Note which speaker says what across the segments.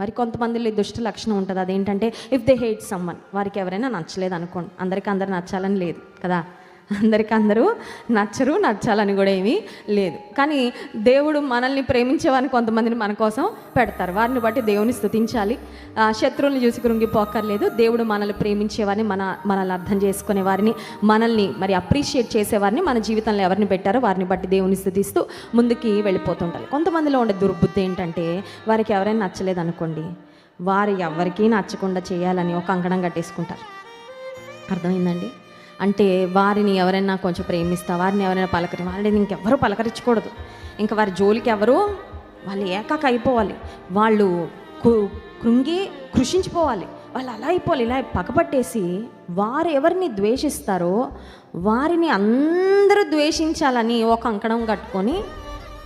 Speaker 1: మరి కొంతమందిలో ఈ దుష్ట లక్షణం ఉంటుంది. అదేంటంటే ఇఫ్ దే హేట్ సమ్వన్, వారికి ఎవరైనా నచ్చలేదు అనుకోండి. అందరికీ అందరు నచ్చాలని లేదు కదా, అందరికీ అందరూ నచ్చాలని కూడా ఏమీ లేదు. కానీ దేవుడు మనల్ని ప్రేమించేవారిని కొంతమందిని మన కోసం పెడతారు. వారిని బట్టి దేవుని స్తుతించాలి. శత్రువులను చూసి కృంగిపోక్కర్లేదు. దేవుడు మనల్ని ప్రేమించేవారిని, మనల్ని అర్థం చేసుకునే వారిని, మనల్ని మరి అప్రిషియేట్ చేసేవారిని మన జీవితంలో ఎవరిని పెట్టారో వారిని బట్టి దేవుని స్తుతిస్తూ ముందుకి వెళ్ళిపోతుంటారు. కొంతమందిలో ఉండే దుర్బుద్ధి ఏంటంటే వారికి ఎవరైనా నచ్చలేదు అనుకోండి, వారు ఎవరికీ నచ్చకుండా చేయాలని ఒక కంకణం కట్టేసుకుంటారు. అర్థమైందండి? అంటే వారిని ఎవరైనా కొంచెం ప్రేమిస్తా, వారిని ఎవరైనా వారిని ఇంకెవ్వరూ పలకరించకూడదు. ఇంకా వారి జోలికి ఎవరు, వాళ్ళు ఏకాక అయిపోవాలి, వాళ్ళు కృషించిపోవాలి, వాళ్ళు అలా అయిపోవాలి. ఇలా పగబట్టేసి వారు ఎవరిని ద్వేషిస్తారో వారిని అందరూ ద్వేషించాలని ఒక కంకణం కట్టుకొని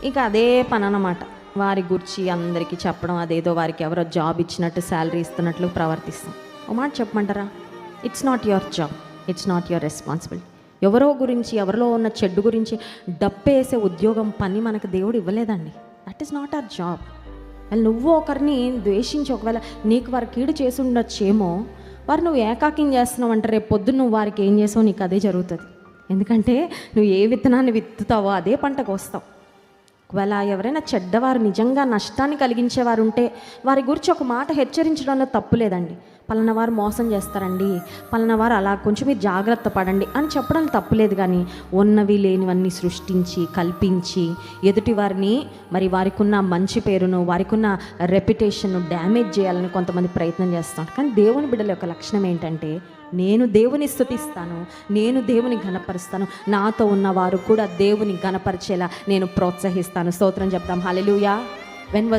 Speaker 1: ఇక అదే పని అన్నమాట. వారి గురించి అందరికీ చెప్పడం, అదేదో వారికి ఎవరో జాబ్ ఇచ్చినట్టు, శాలరీ ఇస్తున్నట్లు ప్రవర్తిస్తాం. ఒక మాట చెప్పమంటారా? It's not your job, it's not your responsibility. ఎవరో గురించి, ఎవరిలో ఉన్న చెడ్డు గురించి డప్పేసే ఉద్యోగం, పని మనకు దేవుడు ఇవ్వలేదండి. That is not our job. నువ్వు ఒకరిని ద్వేషించి ఒకవేళ నీకు వారు కీడు చేసి ఉండొచ్చేమో, వారు నువ్వు ఏకాకిం చేస్తున్నావు అంటే రేపు పొద్దున్న నువ్వు వారికి ఏం చేసావు నీకు అదే జరుగుతుంది. ఎందుకంటే నువ్వు ఏ విత్తనాన్ని విత్తుతావో అదే పంటకు వస్తావు. ఒకవేళ ఎవరైనా చెడ్డవారు, నిజంగా నష్టాన్ని కలిగించేవారు ఉంటే వారి గురించి ఒక మాట హెచ్చరించడంలో తప్పు లేదండి. పలానా వారు మోసం చేస్తారండి, పలానా వారు అలా కొంచెం మీరు జాగ్రత్త పడండి అని చెప్పడం తప్పులేదు. కానీ ఉన్నవి లేనివన్నీ సృష్టించి కల్పించి ఎదుటి వారిని మరి వారికి ఉన్న మంచి పేరును, వారికి ఉన్న రెప్యుటేషన్ను డ్యామేజ్ చేయాలని కొంతమంది ప్రయత్నం చేస్తాం. కానీ దేవుని బిడ్డల యొక్క లక్షణం ఏంటంటే, నేను దేవుని స్తుతిస్తాను, నేను దేవుని ఘనపరుస్తాను, నాతో ఉన్నవారు కూడా దేవుని ఘనపరిచేలా నేను ప్రోత్సహిస్తాను. స్తోత్రం చెప్తాం. హల్లెలూయా. When was